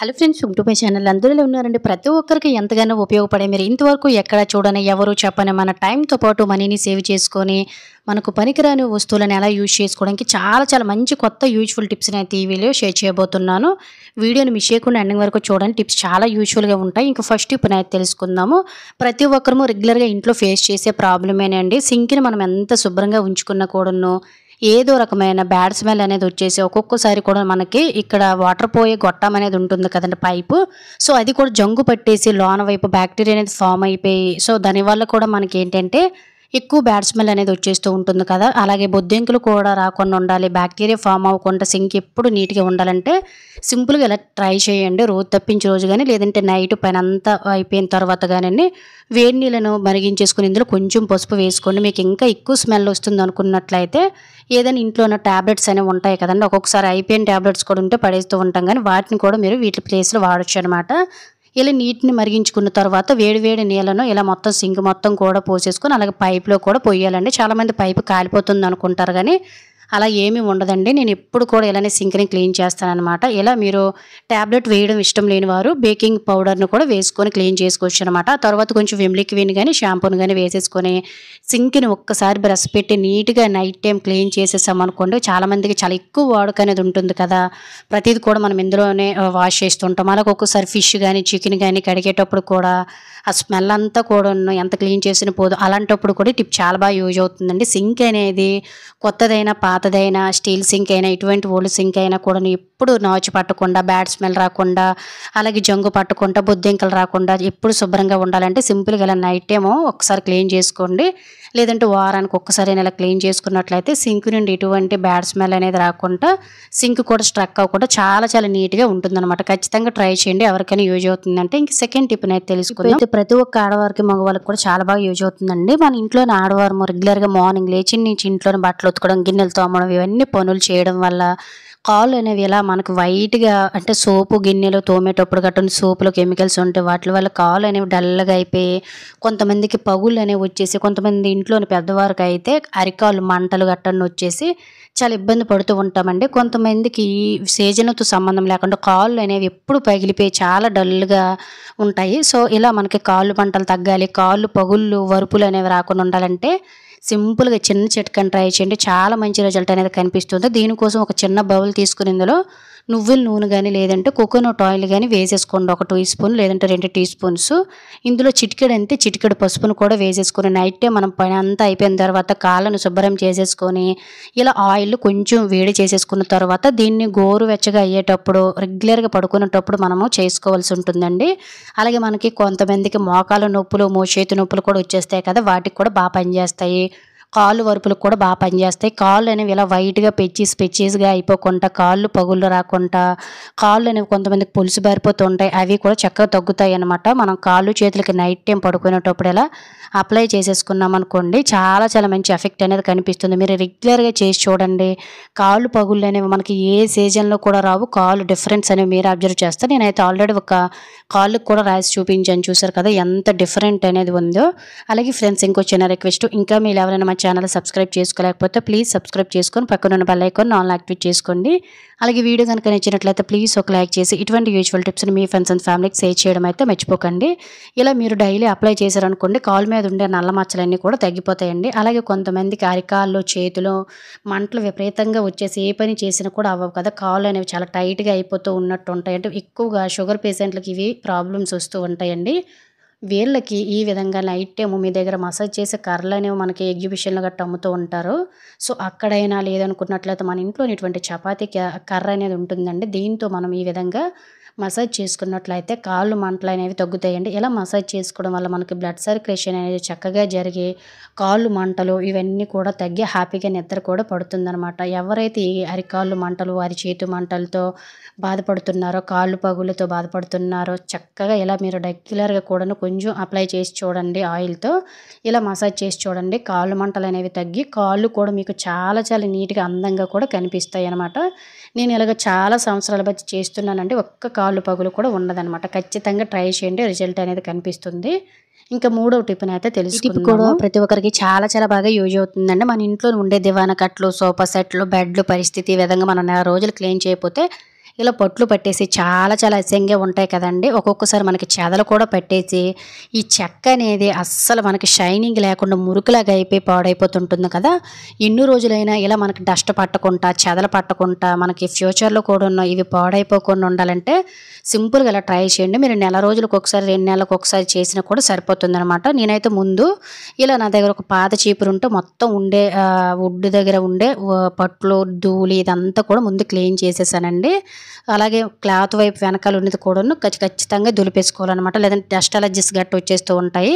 Hello friends, welcome to my channel. అందులో ఉన్నారండి. ప్రతి ఒక్కరికి ఎంతగానో ఉపయోగపడే, మీరు ఇంతవరకు ఎక్కడ చూడని, ఎవరు చెప్పని, మన టైంతో పాటు మనీని సేవ్ చేసుకొని మనకు పనికిరాని వస్తువులను ఎలా యూజ్ చేసుకోవడానికి చాలా చాలా మంచి కొత్త యూజ్ఫుల్ టిప్స్ని అయితే ఈ వీడియో షేర్ చేయబోతున్నాను. వీడియోని మిస్ చేయకుండా ఎండింగ్ వరకు చూడండి. టిప్స్ చాలా యూజ్ఫుల్గా ఉంటాయి. ఇంకా ఫస్ట్ టిప్ అయితే తెలుసుకుందాము. ప్రతి ఒక్కరము రెగ్యులర్గా ఇంట్లో ఫేస్ చేసే ప్రాబ్లమేనండి. సింక్ని మనం ఎంత శుభ్రంగా ఉంచుకున్నా కూడాను ఏదో రకమైన బ్యాడ్ స్మెల్ అనేది వచ్చేసి ఒక్కొక్కసారి కూడా మనకి ఇక్కడ వాటర్ పోయే గొట్టం అనేది ఉంటుంది కదండి, పైపు. సో అది కూడా జంగు పట్టేసి లోన వైపు బ్యాక్టీరియా అనేది ఫామ్ అయిపోయి, సో దానివల్ల కూడా మనకి ఏంటంటే ఎక్కువ బ్యాడ్ స్మెల్ అనేది వచ్చేస్తూ ఉంటుంది కదా. అలాగే బొద్దింకలు కూడా రాకుండా ఉండాలి, బ్యాక్టీరియా ఫామ్ అవ్వకుండా సింక్ ఎప్పుడు నీట్గా ఉండాలంటే సింపుల్గా ఇలా ట్రై చేయండి. రోజు తప్పించి రోజు కానీ, లేదంటే నైట్ పైన అంతా అయిపోయిన తర్వాత కానీ వేడి నీళ్ళను మరిగించేసుకుని ఇందులో కొంచెం పసుపు వేసుకోండి. మీకు ఇంకా ఎక్కువ స్మెల్ వస్తుంది అనుకున్నట్లయితే ఏదైనా ఇంట్లో ఉన్న ట్యాబ్లెట్స్ అనేవి ఉంటాయి కదండి, ఒక్కొక్కసారి అయిపోయిన ట్యాబ్లెట్స్ కూడా ఉంటే పడేస్తూ ఉంటాం, కానీ వాటిని కూడా మీరు వీటి ప్లేస్లో వాడచ్చు అనమాట. ఇలా నీటిని మరిగించుకున్న తర్వాత వేడి వేడి నీళ్ళను ఇలా మొత్తం సింక్ మొత్తం కూడా పోసేసుకొని అలాగే పైప్లో కూడా పోయాలండి. చాలామంది పైపు కాలిపోతుంది అనుకుంటారు, కానీ అలా ఏమీ ఉండదండి. నేను ఎప్పుడు కూడా ఇలానే సింక్ని క్లీన్ చేస్తానన్నమాట. ఇలా మీరు ట్యాబ్లెట్ వేయడం ఇష్టం లేని వారు బేకింగ్ పౌడర్ను కూడా వేసుకొని క్లీన్ చేసుకోవచ్చు అనమాట. ఆ తర్వాత కొంచెం విమ్ లిక్విడ్ కానీ షాంపూని కానీ వేసేసుకొని సింక్ని ఒక్కసారి బ్రష్ పెట్టి నీట్గా నైట్ టైం క్లీన్ చేసేసామనుకోండి. చాలామందికి చాలా ఎక్కువ వాడుక అనేది ఉంటుంది కదా, ప్రతిది కూడా మనం ఇందులోనే వాష్ చేస్తుంటాం. అలాగే ఒక్కొక్కసారి ఫిష్ కానీ చికెన్ కానీ కడిగేటప్పుడు కూడా ఆ స్మెల్ అంతా కూడా ఎంత క్లీన్ చేసిన పోదు. అలాంటప్పుడు కూడా టిప్ చాలా బాగా యూజ్ అవుతుందండి. సింక్ అనేది కొత్తదైనా పాతదైనా స్టీల్ సింక్ అయినా ఇటువంటి ఓల్డ్ సింక్ అయినా కూడా ఎప్పుడు నాచు పట్టకుండా, బ్యాడ్ స్మెల్ రాకుండా, అలాగే జంగు పట్టకుండా, బొద్దింకలు రాకుండా ఎప్పుడు శుభ్రంగా ఉండాలంటే సింపుల్గా ఇలా నైట్ ఏమో ఒకసారి క్లీన్ చేసుకోండి. లేదంటే వారానికి ఒక్కసారి ఇలా క్లీన్ చేసుకున్నట్లయితే సింక్ నుండి ఎటువంటి బ్యాడ్ స్మెల్ అనేది రాకుండా, సింక్ కూడా స్ట్రక్ అవ్వకుండా చాలా చాలా నీట్గా ఉంటుందన్నమాట. ఖచ్చితంగా ట్రై చేయండి, ఎవరికైనా యూజ్ అవుతుందంటే. ఇంక సెకండ్ టిప్ అయితే తెలుసుకుందాం. ప్రతి ఒక్క ఆడవారికి మగవాళ్ళకి కూడా చాలా బాగా యూజ్ అవుతుందండి. మన ఇంట్లోని ఆడవారు రెగ్యులర్గా మార్నింగ్ లేచి నుంచి ఇంట్లోని బట్టలు ఉతకడం, గిన్నెలు తోమడం, ఇవన్నీ పనులు చేయడం వల్ల కాళ్ళు అనేవి ఇలా మనకు వైట్గా, అంటే సోపు గిన్నెలు తోమేటప్పుడు గట్రా సోపులో కెమికల్స్ ఉంటాయి, వాటి వల్ల కాళ్ళు అనేవి డల్గా అయిపోయి కొంతమందికి పగుళ్ళు అనేవి వచ్చేసి, కొంతమంది ఇంట్లోని పెద్దవారికి అయితే అరికాళ్ళు మంటలు గట్టని వచ్చేసి చాలా ఇబ్బంది పడుతూ ఉంటామండి. కొంతమందికి ఈ సీజన్తో సంబంధం లేకుండా కాళ్ళు అనేవి ఎప్పుడు పగిలిపోయి చాలా డల్గా ఉంటాయి. సో ఇలా మనకి కాళ్ళు మంటలు తగ్గాలి, కాళ్ళు పగుళ్ళు వరుపులు అనేవి రాకుండా ఉండాలంటే సింపుల్గా చిన్న చిట్కాని ట్రై చేయండి. చాలా మంచి రిజల్ట్ అనేది కనిపిస్తుంది. దీనికోసం ఒక చిన్న బౌల్ తీసుకుని ఇందులో నువ్వుల నూనె కానీ లేదంటే కోకోనట్ ఆయిల్ కానీ వేసేసుకోండి. ఒక 2 స్పూన్ లేదంటే 2 టీ స్పూన్స్. ఇందులో చిటికెడు పసుపును కూడా వేసేసుకొని నైట్ టైం మనం పని అంతా అయిపోయిన తర్వాత కాళ్ళను శుభ్రం చేసేసుకొని ఇలా ఆయిల్ కొంచెం వేడి చేసేసుకున్న తర్వాత దీన్ని గోరువెచ్చగా అయ్యేటప్పుడు రెగ్యులర్గా పడుకునేటప్పుడు మనము చేసుకోవాల్సి ఉంటుందండి. అలాగే మనకి కొంతమందికి మోకాళ్ళ నొప్పులు, మోచేతి నొప్పులు కూడా వచ్చేస్తాయి కదా, వాటికి కూడా బాగా పనిచేస్తాయి. కాళ్ళు వరుపులకు కూడా బాగా పనిచేస్తాయి. కాళ్ళు అనేవి ఇలా వైట్గా పెచ్చీస్గా అయిపోకుండా, కాళ్ళు పగుళ్ళు రాకుండా, కాళ్ళు అనేవి కొంతమందికి పులుసు బారిపోతూ ఉంటాయి, అవి కూడా చక్కగా తగ్గుతాయి అన్నమాట. మనం కాళ్ళు చేతులకి నైట్ టైం పడుకునేటప్పుడు ఇలా అప్లై చేసేసుకున్నాం అనుకోండి, చాలా చాలా మంచి ఎఫెక్ట్ అనేది కనిపిస్తుంది. మీరు రెగ్యులర్గా చేసి చూడండి. కాళ్ళు పగుళ్ళు అనేవి మనకి ఏ సీజన్లో కూడా రావు. కాళ్ళు డిఫరెన్స్ అనేవి మీరు అబ్జర్వ్ చేస్తారు. నేనైతే ఆల్రెడీ ఒక కాళ్ళకు కూడా రాసి చూపించాను, చూసారు కదా ఎంత డిఫరెంట్ అనేది ఉందో. అలాగే ఫ్రెండ్స్, ఇంకో చిన్న రిక్వెస్ట్, ఇంకా మీరు ఎవరైనా మా ఛానల్ సబ్స్క్రైబ్ చేసుకోలేకపోతే ప్లీజ్ సబ్స్క్రైబ్ చేసుకొని పక్కన ఉన్న బెల్ ఐకాన్ ఆల్ యాక్టివేట్ చేసుకోండి. అలాగే వీడియో కనుక నచ్చినట్లయితే ప్లీజ్ ఒక లైక్ చేసి ఇటువంటి యూజ్ఫుల్ టిప్స్ని మీ ఫ్రెండ్స్ అండ్ ఫ్యామిలీకి షేర్ చేయడం అయితే మర్చిపోకండి. ఇలా మీరు డైలీ అప్లై చేశారనుకోండి, కాళ్ళ మీద ఉండే నల్ల మచ్చలన్నీ కూడా తగ్గిపోతాయండి. అలాగే కొంతమందికి అరికాళ్ళు, చేతిలో మంటలు విపరీతంగా వచ్చేసి ఏ పని చేసినా కూడా అవ్వవు కదా, కాళ్ళు అనేవి చాలా టైట్గా అయిపోతూ ఉన్నట్టు ఉంటాయి. అంటే ఎక్కువగా షుగర్ పేషెంట్లకి ఇవి ప్రాబ్లమ్స్ వస్తూ ఉంటాయండి. వీళ్ళకి ఈ విధంగా నైట్ టైము మీ దగ్గర మసాజ్ చేసే కర్రలు అనేవి మనకి ఎగ్జిబిషన్లో గట్రా అమ్ముతూ ఉంటారు. సో అక్కడైనా లేదనుకున్నట్లయితే మన ఇంట్లో ఇటువంటి చపాతీ కర్ర అనేది ఉంటుందండి. దీంతో మనం ఈ విధంగా మసాజ్ చేసుకున్నట్లయితే కాళ్ళు మంటలు అనేవి తగ్గుతాయండి. ఇలా మసాజ్ చేసుకోవడం వల్ల మనకి బ్లడ్ సర్క్యులేషన్ అనేది చక్కగా జరిగి కాళ్ళు మంటలు ఇవన్నీ కూడా తగ్గి హ్యాపీగా నిద్ర కూడా పడుతుందన్నమాట. ఎవరైతే ఈ అరికాళ్ళు మంటలు, అరిచేతి మంటలతో బాధపడుతున్నారో, కాళ్ళు పగుళ్ళతో బాధపడుతున్నారో చక్కగా ఇలా మీరు రెగ్యులర్గా కూడా కొంచెం అప్లై చేసి చూడండి ఆయిల్తో. ఇలా మసాజ్ చేసి చూడండి, కాళ్ళు మంటలు అనేవి తగ్గి కాళ్ళు కూడా మీకు చాలా చాలా నీట్గా అందంగా కూడా కనిపిస్తాయి అన్నమాట. నేను ఇలాగ చాలా సంవత్సరాల బట్టి చేస్తున్నానండి, ఒక్క కాళ్ళు పగులు కూడా ఉండదన్నమాట. ఖచ్చితంగా ట్రై చేయండి, రిజల్ట్ అనేది కనిపిస్తుంది. ఇంకా మూడవ టిప్ని అయితే తెలుసుకుందాము. కూడా ప్రతి ఒక్కరికి చాలా చాలా బాగా యూజ్ అవుతుందండి. మన ఇంట్లో ఉండే దివాన కట్లు, సోఫా సెట్లు, బెడ్లు పరిస్థితి ఈ విధంగా మనం నెల రోజులు క్లీన్ చేయకపోతే ఇలా పట్లు పట్టేసి చాలా చాలా అసహ్యంగా ఉంటాయి కదండీ. ఒక్కొక్కసారి మనకి చెదలు కూడా పట్టేసి ఈ చెక్క అనేది అస్సలు మనకి షైనింగ్ లేకుండా మురుకులాగా అయిపోయి పాడైపోతుంటుంది కదా. ఎన్ని రోజులైనా ఇలా మనకి డస్ట్ పట్టకుండా, చెదలు పట్టకుండా, మనకి ఫ్యూచర్‌లో కూడాను ఇవి పాడైపోకుండా ఉండాలంటే సింపుల్‌గా ఇలా ట్రై చేయండి. మీరు నెల రోజులకు ఒకసారి, 2 నెలలకు ఒకసారి చేసినా కూడా సరిపోతుందనమాట. నేనైతే ముందు ఇలా నా దగ్గర ఒక పాత చీపురు ఉంటే మొత్తం ఉండే వుడ్ దగ్గర ఉండే పట్లు, ధూళి ఇదంతా కూడా ముందు క్లీన్ చేసేసానండి. అలాగే క్లాత్ వైపు వెనకాల ఉన్నది కూడాను ఖచ్చితంగా దులిపేసుకోవాలనమాట. లేదంటే డస్ట్ అలర్జీస్ గట్ట వచ్చేస్తూ ఉంటాయి.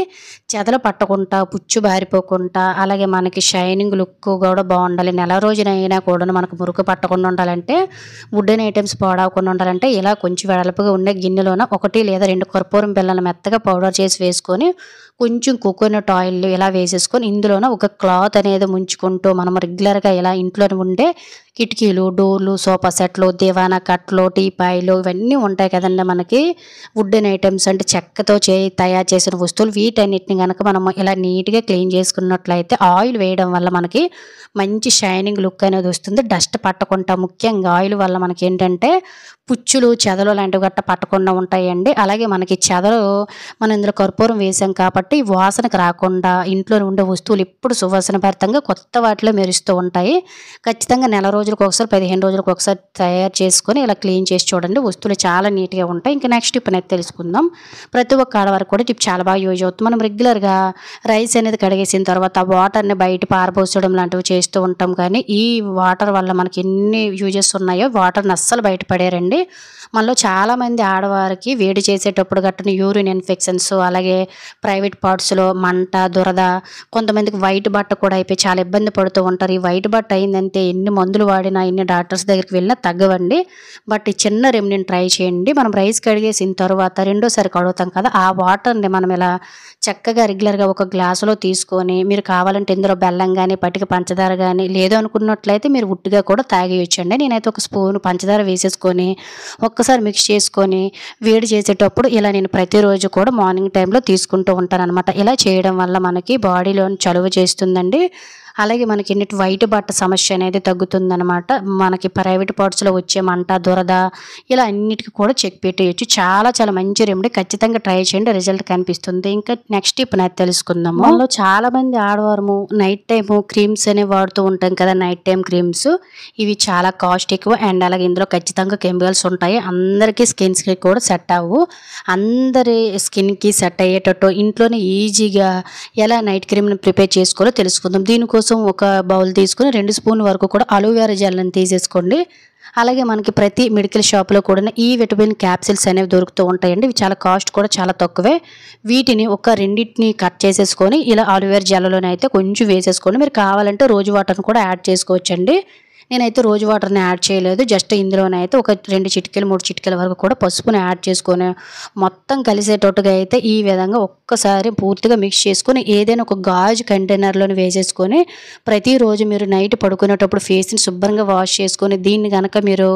చెదలు పట్టకుండా, పుచ్చు బారిపోకుండా, అలాగే మనకి షైనింగ్ లుక్ కూడా బాగుండాలి. నెల రోజులైనా కూడాను మనకు మురుకు పట్టకుండా ఉండాలంటే, వుడెన్ ఐటమ్స్ పాడవకుండా ఉండాలంటే ఇలా కొంచెం వెడల్పుగా ఉండే గిన్నెలోన 1 లేదా 2 కర్పూరం బిళ్ళలు మెత్తగా పౌడర్ చేసి వేసుకొని, కొంచెం కోకోనట్ ఆయిల్ ఇలా వేసేసుకొని ఇందులోన ఒక క్లాత్ అనేది ముంచుకుంటూ మనం రెగ్యులర్‌గా ఇలా ఇంట్లోనే ఉండే కిటికీలు, డోర్లు, సోఫా సెట్లు, దివానా కట్లు, టీపాయిలు ఇవన్నీ ఉంటాయి కదండీ మనకి. వుడెన్ ఐటమ్స్ అంటే చెక్కతో తయారు చేసిన వస్తువులు వీటన్నిటిని గనక మనం ఇలా నీట్‌గా క్లీన్ చేసుకున్నట్లయితే ఆయిల్ వేయడం వల్ల మనకి మంచి షైనింగ్ లుక్ అనేది వస్తుంది. డస్ట్ పట్టకుండా ముఖ్యంగా ఆయిల్ వల్ల మనకేంటంటే పుచ్చులు, చెదలు లాంటివి గట్ట పట్టకుండా ఉంటాయండి. అలాగే మనకి చెదలు మనం ఇందులో కర్పూరం వేసాం కాబట్టి వాసనకు రాకుండా ఇంట్లో ఉండే వస్తువులు ఎప్పుడు సువాసన భరితంగా కొత్త వాటిలో మెరుస్తూ ఉంటాయి. ఖచ్చితంగా నెల రోజులకు ఒకసారి, 15 రోజులకు ఒకసారి తయారు చేసుకొని ఇలా క్లీన్ చేసి చూడండి. వస్తువులు చాలా నీట్‌గా ఉంటాయి. ఇంకా నెక్స్ట్ టిప్ అనేది తెలుసుకుందాం. ప్రతి ఒక్క ఆడవారికి కూడా టిప్ చాలా బాగా యూజ్ అవుతుంది. మనం రెగ్యులర్‌గా రైస్ అనేది కడిగేసిన తర్వాత ఆ వాటర్‌ని బయట పారబోసడం లాంటివి చేస్తూ ఉంటాం. కానీ ఈ వాటర్ వల్ల మనకి ఎన్ని యూజెస్ ఉన్నాయో వాటర్‌ని అస్సలు బయట పడేయరండి. మనలో చాలామంది ఆడవారికి వేడి చేసేటప్పుడు గట్టన యూరిన్ ఇన్ఫెక్షన్స్, అలాగే ప్రైవేట్ పార్ట్స్‌లో మంట, దురద, కొంతమందికి వైట్ బట్ట కూడా అయిపోయి చాలా ఇబ్బంది పడుతూ ఉంటారు. ఈ వైట్ బట్ట అయిందంటే ఎన్ని మందులు వాడినా, ఎన్ని డాక్టర్స్ దగ్గరికి వెళ్ళినా తగ్గవండి. బట్ ఈ చిన్న రెమెడీని ట్రై చేయండి. మనం రైస్ కడిగేసిన తర్వాత రెండోసారి కడుగుతాం కదా, ఆ వాటర్‌ని మనం ఇలా చక్కగా రెగ్యులర్‌గా ఒక గ్లాసులో తీసుకొని, మీరు కావాలంటే ఇందులో బెల్లం గానీ, పటిక పంచదార గానీ, లేదు అనుకున్నట్లయితే మీరు ఉట్టిగా కూడా తాగేయొచ్చండి. నేనైతే ఒక స్పూన్ పంచదార వేసేసుకొని ఒక్కసారి మిక్స్ చేసుకొని వేడి చేసేటప్పుడు ఇలా నేను ప్రతిరోజు కూడా మార్నింగ్ టైంలో తీసుకుంటూ ఉంటాననమాట. ఇలా చేయడం వల్ల మనకి బాడీలోని చలువ చేస్తుందండి. అలాగే మనకి ఎన్నిటి వైట్ బట్ట సమస్య అనేది తగ్గుతుందనమాట. మనకి ప్రైవేట్ పార్ట్స్‌లో వచ్చే మంట, దురద ఇలా అన్నిటికి కూడా చెక్ పెట్టేయొచ్చు. చాలా చాలా మంచి రెమెడీ. ఖచ్చితంగా ట్రై చేయండి. రిజల్ట్ కనిపిస్తుంది. ఇంకా నెక్స్ట్ టిప్ అనేది తెలుసుకుందాము. మనలో చాలామంది ఆడవారము నైట్ టైము క్రీమ్స్ అనేవి వాడుతూ ఉంటాం కదా, నైట్ టైమ్ క్రీమ్స్. ఇవి చాలా కాస్ట్ ఎక్కువ అండ్ అలాగే ఇందులో ఖచ్చితంగా కెమికల్స్ ఉంటాయి. అందరికీ స్కిన్స్‌కి కూడా సెట్ అవ్వవు. అందరి స్కిన్‌కి సెట్ అయ్యేటట్టు ఇంట్లోనే ఈజీగా ఎలా నైట్ క్రీమ్‌ని ప్రిపేర్ చేసుకోవాలో తెలుసుకుందాం. దీనికోసం ఒక బౌల్ తీసుకొని 2 స్పూన్ల వరకు కూడా అలోవెరా జెల్‌ని తీసేసుకోండి. అలాగే మనకి ప్రతి మెడికల్ షాప్‌లో కూడా ఈ విటమిన్ క్యాప్సిల్స్ అనేవి దొరుకుతూ ఉంటాయండి. ఇవి చాలా కాస్ట్ కూడా చాలా తక్కువే. వీటిని ఒక రెండిటిని కట్ చేసేసుకొని ఇలా అలోవెరా జెల్‌లోనైతే కొంచెం వేసేసుకోండి. మీరు కావాలంటే రోజ్ వాటర్‌ని కూడా యాడ్ చేసుకోవచ్చండి. నేనైతే రోజ్ వాటర్‌ని యాడ్ చేయలేదు. జస్ట్ ఇందులోనైతే ఒక 2 చిటికెలు, 3 చిటికెల వరకు కూడా పసుపుని యాడ్ చేసుకొని మొత్తం కలిసేటట్టుగా అయితే ఈ విధంగా ఒక్కసారి పూర్తిగా మిక్స్ చేసుకొని ఏదైనా ఒక గాజు కంటైనర్‌లోని వేసేసుకొని ప్రతిరోజు మీరు నైట్ పడుకునేటప్పుడు ఫేస్‌ని శుభ్రంగా వాష్ చేసుకొని దీన్ని గనక మీరు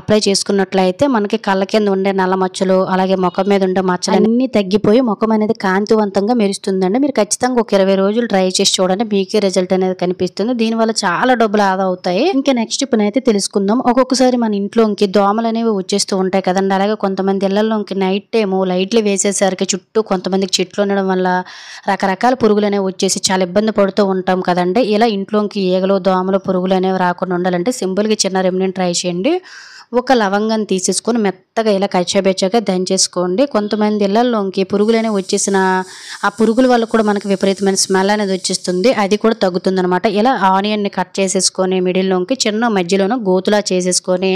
అప్లై చేసుకున్నట్లయితే మనకి కళ్ళ కింద ఉండే నల్ల మచ్చలు, అలాగే ముఖం మీద ఉండే మచ్చలు అన్నీ తగ్గిపోయి ముఖం అనేది కాంతివంతంగా మెరుస్తుందండి. మీరు ఖచ్చితంగా ఒక 20 రోజులు ట్రై చేసి చూడండి. మీకే రిజల్ట్ అనేది కనిపిస్తుంది. దీనివల్ల చాలా డబ్బులు ఆదా అవుతాయి. ఇంకా నెక్స్ట్ టిప్ అయితే తెలుసుకుందాం. ఒక్కొక్కసారి మన ఇంట్లోకి దోమలు అనేవి వచ్చేస్తూ ఉంటాయి కదండి. అలాగే కొంతమంది ఇళ్లలోకి నైట్ టైము లైట్లు వేసేసరికి చుట్టూ కొంతమందికి చెట్లు ఉండడం వల్ల రకరకాల పురుగులు అనేవి వచ్చేసి చాలా ఇబ్బంది పడుతూ ఉంటాం కదండి. ఇలా ఇంట్లోకి ఈగలు, దోమలు, పురుగులు అనేవి రాకుండా ఉండాలంటే సింపుల్‌గా చిన్న రెమెడీని ట్రై చేయండి. ఒక లవంగాన్ని తీసేసుకొని మెత్తగా ఇలా కచ్చాబెచ్చాగా దంచేసుకోండి. కొంతమంది ఇళ్లలోకి పురుగులనేవి వచ్చేసిన ఆ పురుగుల వల్ల కూడా మనకి విపరీతమైన స్మెల్ అనేది వచ్చేస్తుంది. అది కూడా తగ్గుతుందనమాట. ఇలా ఆనియన్‌ని కట్ చేసేసుకొని మిడిల్‌లోకి చిన్న మధ్యలోన గోతులా చేసేసుకొని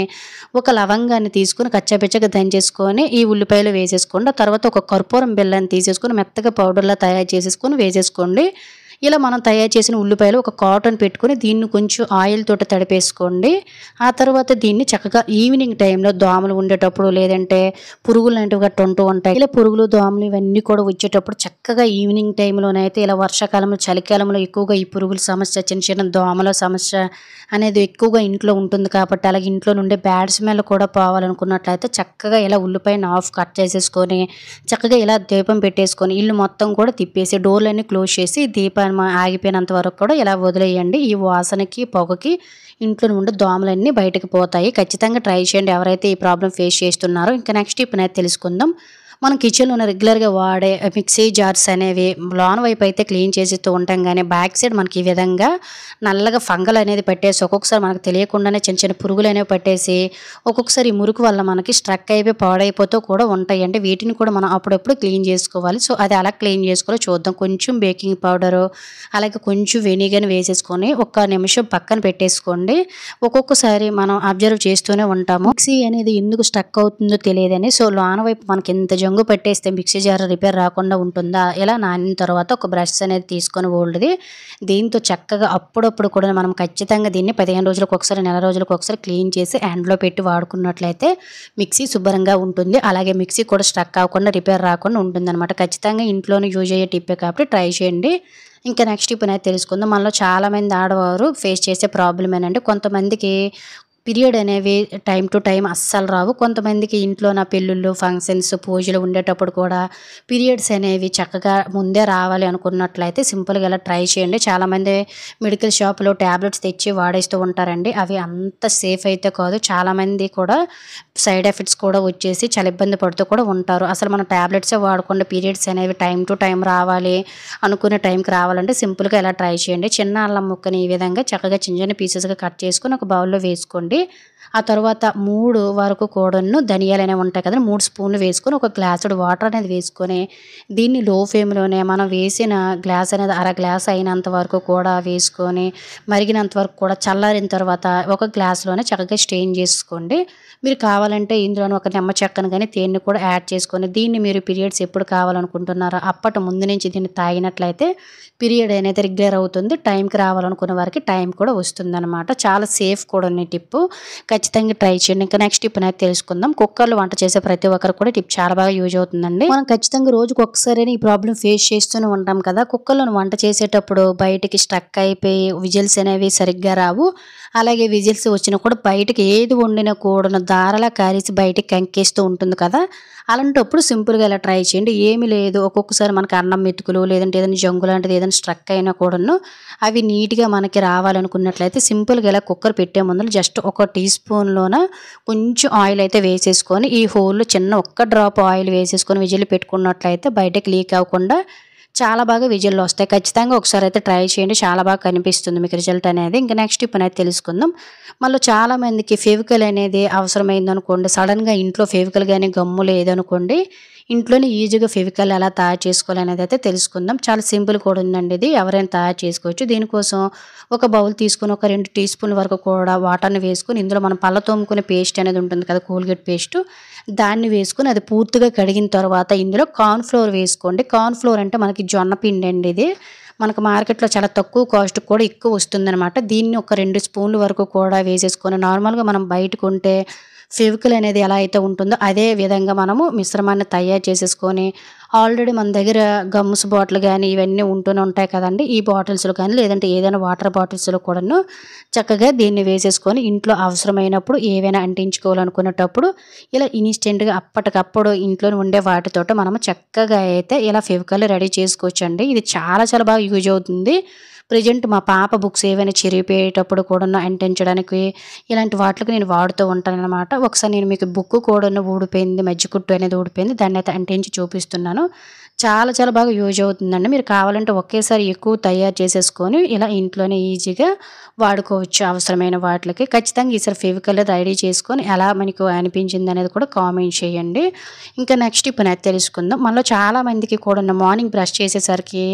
ఒక లవంగాన్ని తీసుకొని కచ్చాబెచ్చాగా దంచేసుకొని ఈ ఉల్లిపాయలు వేసేసుకోండి. ఆ తర్వాత ఒక కర్పూరం బిళ్ళని తీసేసుకొని మెత్తగా పౌడర్‌లా తయారు చేసేసుకొని వేసేసుకోండి. ఇలా మనం తయారు చేసిన ఉల్లిపాయలు ఒక కాటన్ పెట్టుకొని దీన్ని కొంచెం ఆయిల్ తోటి తడిపేసుకోండి. ఆ తర్వాత దీన్ని చక్కగా ఈవినింగ్ టైంలో దోమలు ఉండేటప్పుడు లేదంటే పురుగులు లాంటివి గట్ట ఉంటూ ఉంటాయి. ఇలా పురుగులు, దోమలు ఇవన్నీ కూడా వచ్చేటప్పుడు చక్కగా ఈవినింగ్ టైంలోనైతే ఇలా వర్షాకాలంలో, చలికాలంలో ఎక్కువగా ఈ పురుగుల సమస్య, చిన్న చిన్న దోమల సమస్య అనేది ఎక్కువగా ఇంట్లో ఉంటుంది కాబట్టి అలాగే ఇంట్లో నుండే బ్యాడ్ స్మెల్ కూడా పోవాలనుకున్నట్లయితే చక్కగా ఇలా ఉల్లిపాయను హాఫ్ కట్ చేసేసుకొని చక్కగా ఇలా దీపం పెట్టేసుకొని ఇల్లు మొత్తం కూడా తిప్పేసి డోర్లన్నీ క్లోజ్ చేసి దీపాన్ని ఆగిపోయినంత వరకు కూడా ఇలా వదిలేయండి. ఈ వాసనకి, పొగకి ఇంట్లో నుండి దోమలన్నీ బయటకు పోతాయి. ఖచ్చితంగా ట్రై చేయండి ఎవరైతే ఈ ప్రాబ్లమ్ ఫేస్ చేస్తున్నారో. ఇంకా నెక్స్ట్ టిప్‌నైతే తెలుసుకుందాం. మనం కిచెన్‌లోనే రెగ్యులర్‌గా వాడే మిక్సీ జార్స్ అనేవి లోన వైపు అయితే క్లీన్ చేసేస్తూ ఉంటాం గానీ, బ్యాక్ సైడ్ మనకి ఈ విధంగా నల్లగా ఫంగల్ అనేది పట్టేసి ఒక్కొక్కసారి మనకు తెలియకుండానే చిన్న చిన్న పురుగులనేవి పట్టేసి, ఒక్కొక్కసారి ఈ మురికి వల్ల మనకి స్ట్రక్ అయిపోయి పాడైపోతూ కూడా ఉంటాయండి. వీటిని కూడా మనం అప్పుడప్పుడు క్లీన్ చేసుకోవాలి. సో, అది ఎలా క్లీన్ చేసుకోవాలో చూద్దాం. కొంచెం బేకింగ్ పౌడరు, అలాగే కొంచెం వెనిగర్‌ని వేసేసుకొని ఒక్క నిమిషం పక్కన పెట్టేసుకోండి. ఒక్కొక్కసారి మనం అబ్జర్వ్ చేస్తూనే ఉంటాము. మిక్సీ అనేది ఎందుకు స్ట్రక్ అవుతుందో తెలియదని. సో, లోన వైపు మనకి ఇంత జంగు పట్టేస్తే మిక్సీ జార్ రిపేర్ రాకుండా ఉంటుందా? ఇలా నానిన తర్వాత ఒక బ్రష్ అనేది తీసుకొని ఓల్డ్‌ది. దీంతో చక్కగా అప్పుడప్పుడు కూడా మనం ఖచ్చితంగా దీన్ని 15 రోజులకు ఒకసారి, నెల రోజులకు ఒకసారి క్లీన్ చేసి హ్యాండ్‌లో పెట్టి వాడుకున్నట్లయితే మిక్సీ శుభ్రంగా ఉంటుంది. అలాగే మిక్సీ కూడా స్ట్రక్ అవ్వకుండా, రిపేర్ రాకుండా ఉంటుందన్నమాట. ఖచ్చితంగా ఇంట్లోనే యూజ్ అయ్యే టిప్పే కాబట్టి ట్రై చేయండి. ఇంకా నెక్స్ట్ టిప్‌నైతే తెలుసుకుందాం. మనలో చాలామంది ఆడవారు ఫేస్ చేసే ప్రాబ్లమ్ ఏంటంటే కొంతమందికి పీరియడ్ అనేవి టైమ్ టు టైమ్ అస్సలు రావు. కొంతమందికి ఇంట్లో పెళ్ళిళ్ళు, ఫంక్షన్స్, పూజలు ఉండేటప్పుడు కూడా పీరియడ్స్ అనేవి చక్కగా ముందే రావాలి అనుకున్నట్లయితే సింపుల్‌గా ఇలా ట్రై చేయండి. చాలామంది మెడికల్ షాప్‌లో టాబ్లెట్స్ తెచ్చి వాడేస్తూ ఉంటారండి. అవి అంత సేఫ్ అయితే కాదు. చాలామంది కూడా సైడ్ ఎఫెక్ట్స్ కూడా వచ్చేసి చాలా ఇబ్బంది పడుతూ కూడా ఉంటారు. అసలు మనం టాబ్లెట్సే వాడకుండా పీరియడ్స్ అనేవి టైమ్ టు టైమ్ రావాలి అనుకునే టైంకి రావాలంటే సింపుల్‌గా ఇలా ట్రై చేయండి. చిన్న అల్లం ముక్కని ఈ విధంగా చక్కగా చిన్న చిన్న పీసెస్‌గా కట్ చేసుకొని ఒక బౌల్‌లో వేసుకోండి. ఆ తర్వాత 3 వరకు కూడాను ధనియాలనేవి ఉంటాయి కదండీ! 3 స్పూన్లు వేసుకొని ఒక గ్లాసుడు వాటర్ అనేది వేసుకొని దీన్ని లో ఫ్లేమ్‌లోనే మనం వేసిన గ్లాస్ అనేది అర గ్లాస్ అయినంత వరకు కూడా వేసుకొని మరిగినంత వరకు కూడా చల్లారిన తర్వాత ఒక గ్లాస్‌లోనే చక్కగా స్ట్రెయిన్ చేసుకోండి. మీరు కావాలంటే ఇందులోనే ఒక నిమ్మ చెక్కను గాని, తేనెని కూడా యాడ్ చేసుకొని దీన్ని మీరు పీరియడ్స్ ఎప్పుడు కావాలనుకుంటున్నారో అప్పటి ముందు నుంచి దీన్ని తాగినట్లయితే పీరియడ్ అనేది రెగ్యులర్ అవుతుంది. టైంకి రావాలనుకున్న వారికి టైం కూడా వస్తుందన్నమాట. చాలా సేఫ్ కూడా ఈ టిప్పు. ఖచ్చితంగా ట్రై చేయండి. ఇంకా నెక్స్ట్ టిప్ అనేది తెలుసుకుందాం. కుక్కర్‌లో వంట చేసే ప్రతి ఒక్కరికి కూడా టిప్ చాలా బాగా యూజ్ అవుతుందండి. మనం ఖచ్చితంగా రోజుకి ఒక్కసారైనా ఈ ప్రాబ్లమ్ ఫేస్ చేస్తూనే ఉంటాం కదా! కుక్కర్‌లోని వంట చేసేటప్పుడు బయటికి స్ట్రక్ అయిపోయి విజిల్స్ అనేవి సరిగ్గా రావు. అలాగే విజిల్స్ వచ్చినా కూడా బయటకి ఏది వండినా కూడాను దారలా కారేసి బయటికి కంకేస్తూ ఉంటుంది కదా! అలాంటప్పుడు సింపుల్‌గా ఇలా ట్రై చేయండి. ఏమీ లేదు ఒక్కొక్కసారి మనకు అన్నం మెతుకులు లేదంటే ఏదైనా జంగు లాంటిది ఏదైనా స్ట్రక్ అయినా కూడాను అవి నీట్‌గా మనకి రావాలనుకున్నట్లయితే సింపుల్‌గా ఇలా కుక్కర్ పెట్టే ముందల జస్ట్ ఒక టీ స్పూన్‌లోన కొంచెం ఆయిల్ అయితే వేసేసుకొని ఈ హోల్‌లో చిన్న ఒక్క డ్రాప్ ఆయిల్ వేసేసుకొని విజిల్ పెట్టుకున్నట్లయితే బయటకి లీక్ అవ్వకుండా చాలా బాగా విజిల్లు వస్తాయి. ఖచ్చితంగా ఒకసారి అయితే ట్రై చేయండి. చాలా బాగా కనిపిస్తుంది మీకు రిజల్ట్ అనేది. ఇంకా నెక్స్ట్ టిప్ అనేది తెలుసుకుందాం. మళ్ళీ చాలామందికి ఫెవికల్ అనేది అవసరమైందనుకోండి, సడన్‌గా ఇంట్లో ఫెవికల్ గాని, గమ్ము లేదనుకోండి, ఇంట్లోనే ఈజీగా ఫెవికల్ ఎలా తయారు చేసుకోవాలనేది అయితే తెలుసుకుందాం. చాలా సింపుల్ కూడా ఉందండి ఇది. ఎవరైనా తయారు చేసుకోవచ్చు. దీనికోసం ఒక బౌల్ తీసుకొని ఒక 2 టీ స్పూన్ల వరకు కూడా వాటర్‌ని వేసుకొని ఇందులో మనం పళ్ళ తోముకునే పేస్ట్ అనేది ఉంటుంది కదా! Colgate paste. దాన్ని వేసుకొని అది పూర్తిగా కడిగిన తర్వాత ఇందులో కార్న్ ఫ్లోర్ వేసుకోండి. కార్న్ ఫ్లోర్ అంటే మనకి జొన్న పిండి అండి ఇది. మనకు మార్కెట్‌లో చాలా తక్కువ కాస్ట్‌కి కూడా ఎక్కువ వస్తుందనమాట. దీన్ని ఒక 2 స్పూన్ల వరకు కూడా వేసేసుకొని నార్మల్‌గా మనం బయట కొంటే ఫెవికల్ అనేది ఎలా అయితే ఉంటుందో అదే విధంగా మనము మిశ్రమాన్ని తయారు చేసేసుకొని ఆల్రెడీ మన దగ్గర గమ్స్ బాటిల్ గానీ ఇవన్నీ ఉంటూనే ఉంటాయి కదండీ! ఈ బాటిల్స్‌లో కానీ లేదంటే ఏదైనా వాటర్ బాటిల్స్‌లో కూడాను చక్కగా దీన్ని వేసేసుకొని ఇంట్లో అవసరమైనప్పుడు ఏవైనా అంటించుకోవాలనుకునేటప్పుడు ఇలా ఇన్‌స్టెంట్‌గా అప్పటికప్పుడు ఇంట్లోనే ఉండే వాటితోటి మనము చక్కగా అయితే ఇలా ఫెవికాల్ రెడీ చేసుకోవచ్చండి. ఇది చాలా చాలా బాగా యూజ్ అవుతుంది. ప్రెజెంట్ మా పాప బుక్స్ ఏవైనా చిరిగిపోయేటప్పుడు కూడాను అంటించడానికి ఇలాంటి వాటికి నేను వాడుతూ ఉంటాననమాట. ఒకసారి నేను మీకు బుక్ కూడాను ఊడిపోయింది, మధ్య కుట్టు అనేది ఊడిపోయింది. దాన్నయితే అంటించి చూపిస్తున్నాను. చాలా చాలా బాగా యూజ్ అవుతుందండి. మీరు కావాలంటే ఒకేసారి ఎక్కువ తయారు చేసేసుకొని ఇలా ఇంట్లోనే ఈజీగా వాడుకోవచ్చు అవసరమైన వాటిలకి. ఖచ్చితంగా ఈసారి ఫెవికాల్ రెడీ చేసుకొని ఎలా మనకు అనిపించింది అనేది కూడా కామెంట్ చేయండి. ఇంకా నెక్స్ట్ టిప్ అనేది తెలుసుకుందాం. మనలో చాలామందికి కూడా మార్నింగ్ బ్రష్ చేసేసరికి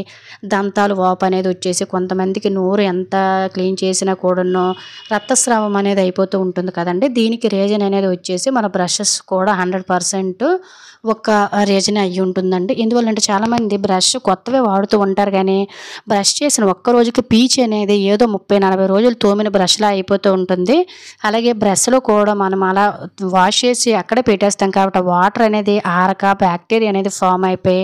దంతాలు వాపు అనేది వచ్చేసి కొంతమందికి నోరు ఎంత క్లీన్ చేసినా కూడాను రక్తస్రావం అనేది అయిపోతూ ఉంటుంది కదండీ! దీనికి రీజన్ అనేది వచ్చేసి మన బ్రషెస్ కూడా 100% ఒక రీజన్ అయ్యి ఉంటుందండి. ఎందువల్లంటే చాలామంది బ్రష్ కొత్తవే వాడుతూ ఉంటారు గానీ, బ్రష్ చేసిన ఒక్క రోజుకి పీచు అనేది ఏదో 30, 40 రోజులు తోమిన బ్రష్‌లా అయిపోతూ ఉంటుంది. అలాగే బ్రష్‌లో కూడా మనం అలా వాష్ చేసి అక్కడే పెట్టేస్తాం కాబట్టి వాటర్ అనేది ఆరక బ్యాక్టీరియా అనేది ఫామ్ అయిపోయి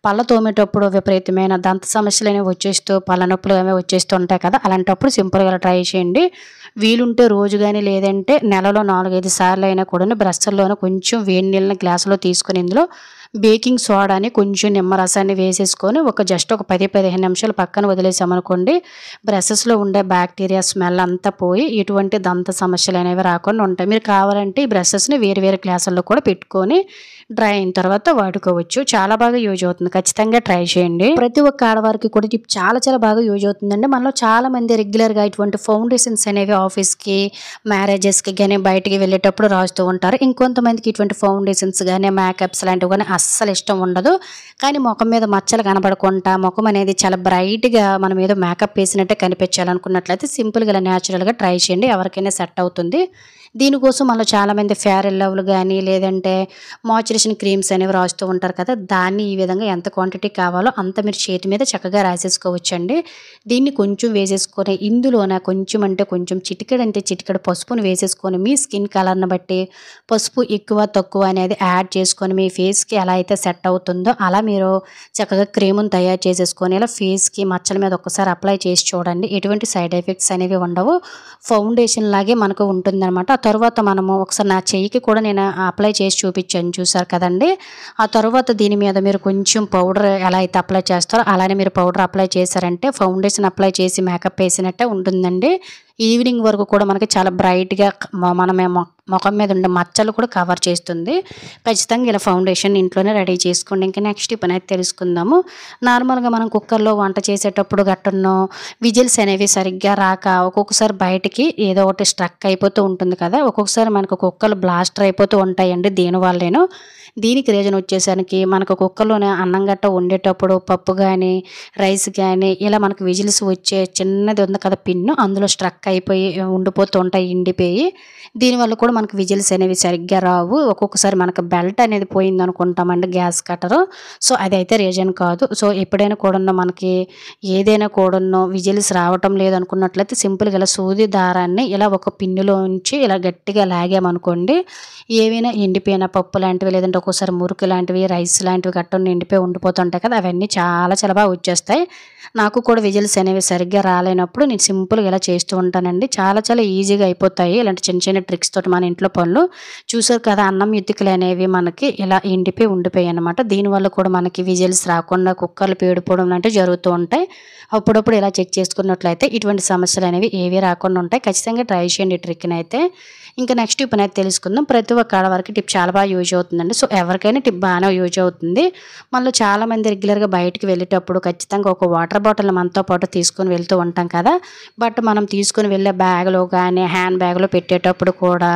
పళ్ళ తోమేటప్పుడు విపరీతమైన దంత సమస్యలు అనేవి వచ్చేస్తూ పళ్ళ నొప్పులు అనేవి వచ్చేస్తూ ఉంటాయి కదా! అలాంటప్పుడు సింపుల్‌గా ఇలా ట్రై చేయండి. వీలుంటే రోజు గాని లేదంటే నెలలో 4, 5 సార్లు అయినా కూడా బ్రష్‌ల్లోనే కొంచెం వేడి నీళ్ళని గ్లాసులో తీసుకొని ఇందులో బేకింగ్ సోడాని కొంచెం నిమ్మరసాన్ని వేసేసుకొని జస్ట్ ఒక 10, 15 నిమిషాలు పక్కన వదిలేసామనుకోండి బ్రషెస్‌లో ఉండే బ్యాక్టీరియా స్మెల్ అంతా పోయి ఎటువంటి దంత సమస్యలు అనేవి రాకుండా ఉంటాయి. మీరు కావాలంటే ఈ బ్రషెస్‌ని వేరు వేరు గ్లాసుల్లో కూడా పెట్టుకొని డ్రై అయిన తర్వాత వాడుకోవచ్చు. చాలా బాగా యూజ్ అవుతుంది. ఖచ్చితంగా ట్రై చేయండి. ప్రతి ఒక్క ఆడవారికి కూడా టిప్ చాలా చాలా బాగా యూజ్ అవుతుందండి. మనలో చాలా మంది రెగ్యులర్‌గా ఇటువంటి ఫౌండేషన్స్ అనేవి ఆఫీస్‌కి, మ్యారేజెస్‌కి గాని బయటికి వెళ్ళేటప్పుడు రాస్తూ ఉంటారు. ఇంకొంతమందికి ఇటువంటి ఫౌండేషన్స్ గాని, మేకప్స్ లాంటివి గాని అస్సలు ఇష్టం ఉండదు. కానీ మొఖం మీద మచ్చలు కనబడకుండా మొఖం అనేది చాలా బ్రైట్‌గా మనం ఏదో మేకప్ వేసినట్టే కనిపించాలనుకున్నట్లయితే సింపుల్‌గా ఇలా న్యాచురల్‌గా ట్రై చేయండి. ఎవరికైనా సెట్ అవుతుంది. దీనికోసం మనలో చాలామంది ఫెయిర్ అండ్ లవ్లీ గాని లేదంటే మాయిశ్చరైజేషన్ క్రీమ్స్ అనేవి రాస్తూ ఉంటారు కదా! దాన్ని ఈ విధంగా ఎంత క్వాంటిటీ కావాలో అంత మీరు చేతి మీద చక్కగా రాసేసుకోవచ్చండి. దీన్ని కొంచెం వేసేసుకొని ఇందులోన కొంచెం అంటే కొంచెం చిటికెడు పసుపుని వేసేసుకొని మీ స్కిన్ కలర్‌ని బట్టి పసుపు ఎక్కువ, తక్కువ అనేది యాడ్ చేసుకొని మీ ఫేస్‌కి ఎలా అయితే సెట్ అవుతుందో అలా మీరు చక్కగా క్రీముని తయారు చేసేసుకొని ఇలా ఫేస్‌కి మచ్చల మీద ఒక్కసారి అప్లై చేసి చూడండి. ఎటువంటి సైడ్ ఎఫెక్ట్స్ అనేవి ఉండవు. ఫౌండేషన్ లాగే మనకు ఉంటుందన్నమాట. ఆ తర్వాత మనము ఒకసారి నా చెయ్యికి కూడా నేను అప్లై చేసి చూపించాను చూసారు కదండీ! ఆ తర్వాత దీని మీద మీరు కొంచెం పౌడర్ ఎలా అయితే అప్లై చేస్తారో అలానే మీరు పౌడర్ అప్లై చేశారంటే ఫౌండేషన్ అప్లై చేసి మేకప్ వేసినట్టే ఉంటుందండి. ఈవినింగ్ వరకు కూడా మనకి చాలా బ్రైట్‌గా మొఖం మీద ఉండే మచ్చలు కూడా కవర్ చేస్తుంది. ఖచ్చితంగా ఇలా ఫౌండేషన్ ఇంట్లోనే రెడీ చేసుకోండి. ఇంకా నెక్స్ట్ పని అయితే తెలుసుకుందాము. నార్మల్‌గా మనం కుక్కర్‌లో వంట చేసేటప్పుడు గట్టును విజిల్స్ అనేవి సరిగ్గా రాక ఒక్కొక్కసారి బయటికి ఏదో ఒకటి స్ట్రక్ అయిపోతూ ఉంటుంది కదా! ఒక్కొక్కసారి మనకు కుక్కర్‌లు బ్లాస్టర్ అయిపోతూ ఉంటాయండి దీనివల్లేను. దీనికి రీజన్ వచ్చేసరికి మనకు కుక్కర్‌లోనే అన్నం గట్ట వండేటప్పుడు పప్పు గాని, రైస్ గాని ఇలా మనకు విజిల్స్ వచ్చే చిన్నది ఉంది కదా పిన్ను అందులో స్ట్రక్ అయిపోయి ఉండిపోతూ ఉంటాయి ఎండిపోయి. దీనివల్ల కూడా మనకు విజిల్స్ అనేవి సరిగ్గా రావు. ఒక్కొక్కసారి మనకు బెల్ట్ అనేది పోయిందనుకుంటామండి గ్యాస్ కట్టరు. సో, అదైతే రీజన్ కాదు. సో, ఎప్పుడైనా కూడాను మనకి ఏదైనా కూడాను విజిల్స్ రావటం లేదనుకున్నట్లయితే సింపుల్‌గా ఇలా సూది దారాన్ని ఇలా ఒక పిన్నులోంచి ఇలా గట్టిగా లాగామనుకోండి ఏవైనా ఎండిపోయిన పప్పు లాంటివి లేదంటే ఒక్కోసారి మురుకు లాంటివి, రైస్ లాంటివి గట్టను ఎండిపోయి ఉండిపోతుంటాయి కదా! అవన్నీ చాలా చాలా బాగా వచ్చేస్తాయి. నాకు కూడా విజిల్స్ అనేవి సరిగ్గా రాలేనప్పుడు నేను సింపుల్‌గా ఇలా చేస్తూ ఉంటానండి. చాలా చాలా ఈజీగా అయిపోతాయి. ఇలాంటి చిన్న చిన్న ట్రిక్స్ తోటి మన ఇంట్లో పనులు. చూసారు కదా! అన్నం ఇతికలు అనేవి మనకి ఇలా ఎండిపోయి ఉండిపోయాయన్నమాట. దీనివల్ల కూడా మనకి విజిల్స్ రాకుండా కుక్కర్లు పేడిపోవడం లాంటివి జరుగుతూ ఉంటాయి. అప్పుడప్పుడు ఇలా చెక్ చేసుకున్నట్లయితే ఇటువంటి సమస్యలు అనేవి ఏవి రాకుండా ఉంటాయి. ఖచ్చితంగా ట్రై చేయండి ఈ ట్రిక్‌నైతే. ఇంకా నెక్స్ట్ టిప్ అనేది తెలుసుకుందాం. ప్రతి ఒక్క ఆడవారికి టిప్ చాలా బాగా యూజ్ అవుతుందండి. సో, ఎవరికైనా టిప్ బాగానే యూజ్ అవుతుంది. మనలో చాలామంది రెగ్యులర్‌గా బయటికి వెళ్ళేటప్పుడు ఖచ్చితంగా ఒక వాటర్ బాటిల్‌ని మనతో పాటు తీసుకొని వెళ్తూ ఉంటాం కదా! బట్ మనం తీసుకొని వెళ్ళే బ్యాగ్‌లో గానీ, హ్యాండ్ బ్యాగ్‌లో పెట్టేటప్పుడు కూడా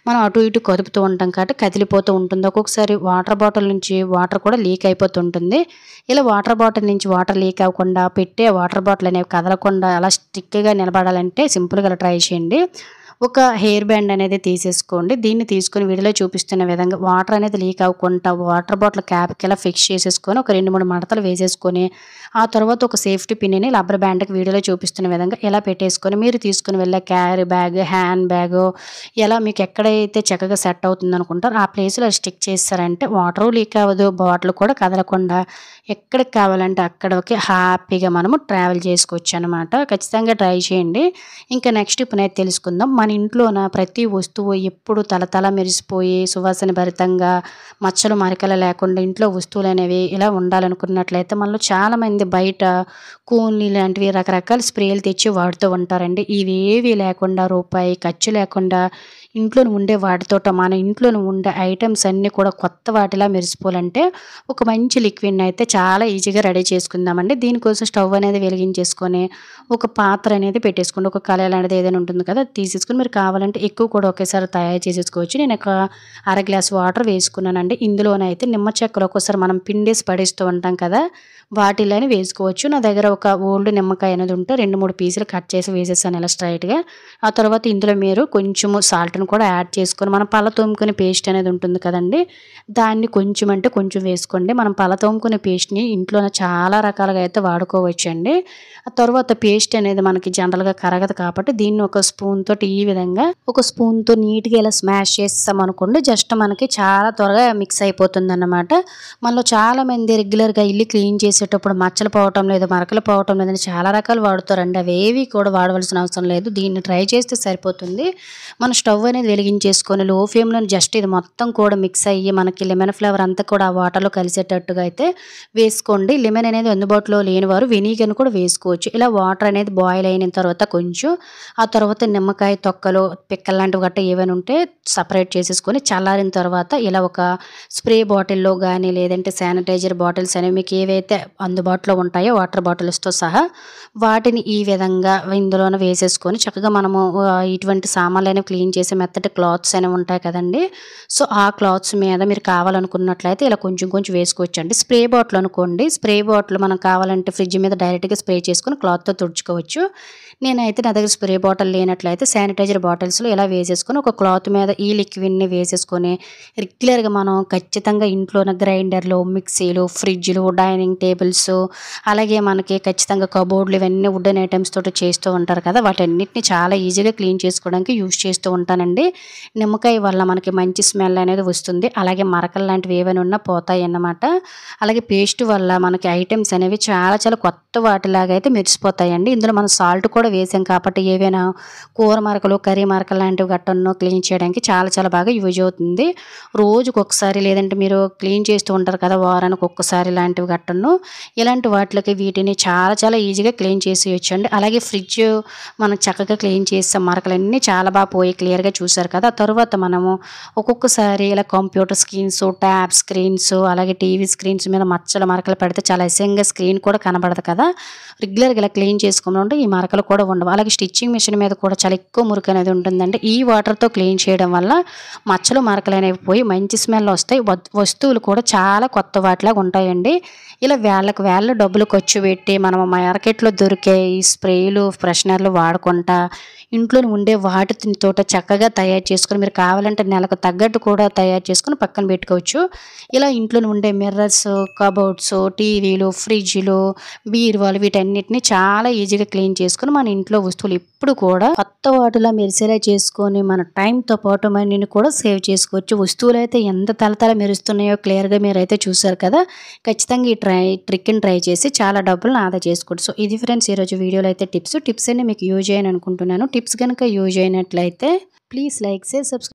మనం అటు ఇటు కదుపుతూ ఉంటాం కాబట్టి కదిలిపోతూ ఉంటుంది. ఒక్కొక్కసారి వాటర్ బాటిల్ నుంచి వాటర్ కూడా లీక్ అయిపోతుంటుంది. ఇలా వాటర్ బాటిల్ నుంచి వాటర్ లీక్ అవ్వకుండా పెట్టే వాటర్ బాటిల్ అనేవి కదలకుండా అలా స్టిక్‌గా నిలబడాలంటే సింపుల్‌గా ఇలా ట్రై చేయండి. ఒక హెయిర్ బ్యాండ్ అనేది తీసేసుకోండి. దీన్ని తీసుకొని వీడియోలో చూపిస్తున్న విధంగా వాటర్ అనేది లీక్ అవ్వకుండా వాటర్ బాటిల్ క్యాప్‌కి ఇలా ఫిక్స్ చేసేసుకొని ఒక 2, 3 మడతలు వేసేసుకొని ఆ తర్వాత ఒక సేఫ్టీ పిన్‌ని రబ్బర్ బ్యాండ్‌కి వీడియోలో చూపిస్తున్న విధంగా ఇలా పెట్టేసుకొని మీరు తీసుకొని వెళ్ళే క్యారీ బ్యాగ్, హ్యాండ్ బ్యాగు ఎలా మీకు ఎక్కడైతే చక్కగా సెట్ అవుతుందనుకుంటారో ఆ ప్లేస్‌లో స్టిక్ చేశారంటే వాటరు లీక్ అవ్వదు. బాటిల్ కూడా కదలకుండా ఎక్కడికి కావాలంటే అక్కడికి హ్యాపీగా మనము ట్రావెల్ చేసుకోవచ్చనమాట. ఖచ్చితంగా ట్రై చేయండి. ఇంకా నెక్స్ట్ ఇప్పుడైతే తెలుసుకుందాం. మన ఇంట్లోన ప్రతి వస్తువు ఎప్పుడు తళతళ మెరిసిపోయి సువాసన భరితంగా మచ్చలు మరకలు లేకుండా ఇంట్లో వస్తువులనేవి ఇలా ఉండాలనుకున్నట్లయితే మనలో చాలామంది బయట కూన్లు ఇలాంటివి రకరకాల స్ప్రేలు తెచ్చి వాడుతూ ఉంటారండి. ఇవేవి లేకుండా రూపాయి ఖర్చు లేకుండా ఇంట్లోనే ఉండే వాటితోట మన ఇంట్లోనే ఉండే ఐటెమ్స్ అన్నీ కూడా కొత్త వాటిలా మెరిసిపోవాలంటే ఒక మంచి లిక్విడ్ని అయితే చాలా ఈజీగా రెడీ చేసుకుందామండి. దీనికోసం స్టవ్ అనేది వెలిగించేసుకొని ఒక పాత్ర అనేది పెట్టేసుకోండి. ఒక కళాయి లాంటిది ఏదైనా ఉంటుంది కదా! అది తీసేసుకొని మీరు కావాలంటే ఎక్కువ కూడా ఒకేసారి తయారు చేసేసుకోవచ్చు. నేను ఒక అర గ్లాస్ వాటర్ వేసుకున్నానండి. ఇందులోనైతే నిమ్మ చెక్కలు ఒక్కోసారి మనం పిండేసి పడేస్తూ ఉంటాం కదా! వాటిలోనే వేసుకోవచ్చు. నా దగ్గర ఒక ఓల్డ్ నిమ్మకాయ అనేది ఉంటే 2, 3 పీసులు కట్ చేసి వేసేసాను ఇలా స్ట్రైట్‌గా. ఆ తర్వాత ఇందులో మీరు కొంచెము సాల్ట్‌ని వాటర్‌ని కూడా యాడ్ చేసుకొని మనం పళ్ళ తోముకునే పేస్ట్ అనేది ఉంటుంది కదండీ! దాన్ని కొంచెం అంటే కొంచెం వేసుకోండి. మనం పళ్ళ తోముకునే పేస్ట్‌ని ఇంట్లోనే చాలా రకాలుగా అయితే వాడుకోవచ్చండి. ఆ తర్వాత పేస్ట్ అనేది మనకి జనరల్‌గా కరగదు కాబట్టి దీన్ని ఒక స్పూన్ తోటి ఈ విధంగా ఒక స్పూన్‌తో నీట్‌గా ఇలా స్మాష్ చేసేసామనుకోండి జస్ట్ మనకి చాలా త్వరగా మిక్స్ అయిపోతుందన్నమాట. మనలో చాలామంది రెగ్యులర్‌గా ఇల్లు క్లీన్ చేసేటప్పుడు మచ్చలు పోవటం లేదు, మరకలు పోవటం లేదని చాలా రకాలు వాడుతారండి. అవేవి కూడా వాడవలసిన అవసరం లేదు. దీన్ని ట్రై చేస్తే సరిపోతుంది. మన స్టవ్ అనేది వెలిగించేసుకొని లో ఫ్లేమ్‌లో జస్ట్ ఇది మొత్తం కూడా మిక్స్ అయ్యి మనకి లెమన్ ఫ్లేవర్ అంతా కూడా ఆ వాటర్‌లో కలిసేటట్టుగా అయితే వేసుకోండి. లెమన్ అనేది అందుబాటులో లేనివారు వెనిగర్‌ని కూడా వేసుకోవచ్చు. ఇలా వాటర్ అనేది బాయిల్ అయిన తర్వాత కొంచెం ఆ తర్వాత నిమ్మకాయ తొక్కలు, పిక్కలు లాంటివి గట్టా ఏవైనా ఉంటే సెపరేట్ చేసేసుకొని చల్లారిన తర్వాత ఇలా ఒక స్ప్రే బాటిల్‌లో గానీ లేదంటే శానిటైజర్ బాటిల్స్ అనేవి మీకు ఏవైతే అందుబాటులో ఉంటాయో వాటర్ బాటిల్స్‌తో సహా వాటిని ఈ విధంగా ఇందులోనే వేసేసుకొని చక్కగా మనము ఇటువంటి సామాన్లనేవి క్లీన్ చేసే మెత్తటి క్లాత్స్ అనేవి ఉంటాయి కదండీ! సో, ఆ క్లాత్స్ మీద మీరు కావాలనుకున్నట్లయితే ఇలా కొంచెం కొంచెం వేసుకోవచ్చండి. స్ప్రే బాటిల్ అనుకోండి. స్ప్రే బాటిల్ మనం కావాలంటే ఫ్రిడ్జ్ మీద డైరెక్ట్‌గా స్ప్రే చేసుకొని క్లాత్‌తో తుడుచుకోవచ్చు. నేనైతే నా దగ్గర స్ప్రే బాటిల్ లేనట్లయితే శానిటైజర్ బాటిల్స్‌లో ఇలా వేసేసుకొని ఒక క్లాత్ మీద ఈ లిక్విడ్‌ని వేసేసుకొని రెగ్యులర్‌గా మనం ఖచ్చితంగా ఇంట్లోన గ్రైండర్‌లు, మిక్సీలు, ఫ్రిడ్జ్‌లు, డైనింగ్ టేబుల్స్ అలాగే మనకి ఖచ్చితంగా కబోర్డ్‌లు ఇవన్నీ వుడెన్ ఐటెమ్స్ తోటి చేస్తూ ఉంటారు కదా! వాటన్నిటిని చాలా ఈజీగా క్లీన్ చేసుకోవడానికి యూజ్ చేస్తూ ఉంటానండి. నిమ్మకాయ వల్ల మనకి మంచి స్మెల్ అనేది వస్తుంది. అలాగే మరకలు లాంటివి ఏవైనా ఉన్నా పోతాయన్నమాట. అలాగే పేస్ట్ వల్ల మనకి ఐటెమ్స్ అనేవి చాలా చాలా కొత్త వాటిలాగా అయితే మెరిసిపోతాయండి. ఇందులో మనం సాల్ట్ కూడా వేసాం కాబట్టి ఏవైనా కూర మరకలు, కర్రీ మరకలు లాంటివి గట్టను క్లీన్ చేయడానికి చాలా చాలా బాగా యూజ్ అవుతుంది. రోజుకొకసారి లేదంటే మీరు క్లీన్ చేస్తూ ఉంటారు కదా! వారానికి ఒక్కసారి లాంటివి గట్టను ఇలాంటి వాటిలకి వీటిని చాలా చాలా ఈజీగా క్లీన్ చేసేయొచ్చండి. అలాగే ఫ్రిడ్జ్ మనం చక్కగా క్లీన్ చేసాం మరకలన్నీ చాలా బాగా పోయి క్లియర్‌గా చూసారు కదా! ఆ తరువాత మనము ఒక్కొక్కసారి ఇలా కంప్యూటర్ స్క్రీన్స్, ట్యాబ్ స్క్రీన్స్ అలాగే టీవీ స్క్రీన్స్ మీద మచ్చలు, మరకలు పడితే చాలా అసహ్యంగా స్క్రీన్ కూడా కనబడదు కదా! రెగ్యులర్‌గా ఇలా క్లీన్ చేసుకుంటుంటే ఈ మరకలు కూడా ఉండవు. అలాగే స్టిచ్చింగ్ మిషన్ మీద కూడా చాలా ఎక్కువ మురికి అనేది ఉంటుందండి. ఈ వాటర్‌తో క్లీన్ చేయడం వల్ల మచ్చలు, మరకలు అనేవి పోయి మంచి స్మెల్ వస్తాయి. వస్తువులు కూడా చాలా కొత్త వాటిలాగా ఉంటాయండి. ఇలా వేళ్ళకి వేళ్ళు డబ్బులు ఖర్చు పెట్టి మనం మార్కెట్‌లో దొరికే ఈ స్ప్రేలు, ఫ్రెషనర్లు వాడకుండా ఇంట్లోనే ఉండే వాటితోటి చక్కగా తయారు చేసుకొని మీరు కావాలంటే నెలకు తగ్గట్టు కూడా తయారు చేసుకొని పక్కన పెట్టుకోవచ్చు. ఇలా ఇంట్లోనే ఉండే మిర్రర్స్, కబోర్డ్స్, టీవీలు, ఫ్రిడ్జ్‌లు, బీరువాలు వీటన్నిటిని చాలా ఈజీగా క్లీన్ చేసుకొని మన ఇంట్లో వస్తువులు ఎప్పుడు కూడా కొత్త వాటిలా మెరిసేలా చేసుకొని మన టైంతో పాటు మనీని కూడా సేవ్ చేసుకోవచ్చు. వస్తువులైతే ఎంత తళతళ మెరుస్తున్నాయో క్లియర్‌గా మీరైతే చూసారు కదా! ఖచ్చితంగా ఈ ట్రిక్‌ని ట్రై చేసి చాలా డబ్బులను ఆదా చేసుకోవచ్చు. సో, ఇది ఫ్రెండ్స్ ఈరోజు వీడియోలో అయితే టిప్స్. టిప్స్ అన్ని మీకు యూజ్ అయ్యాయని అనుకుంటున్నాను. టిప్స్ గనుక యూజ్ అయినట్లయితే ప్లీజ్ లైక్, షేర్, సబ్స్క్రైబ్.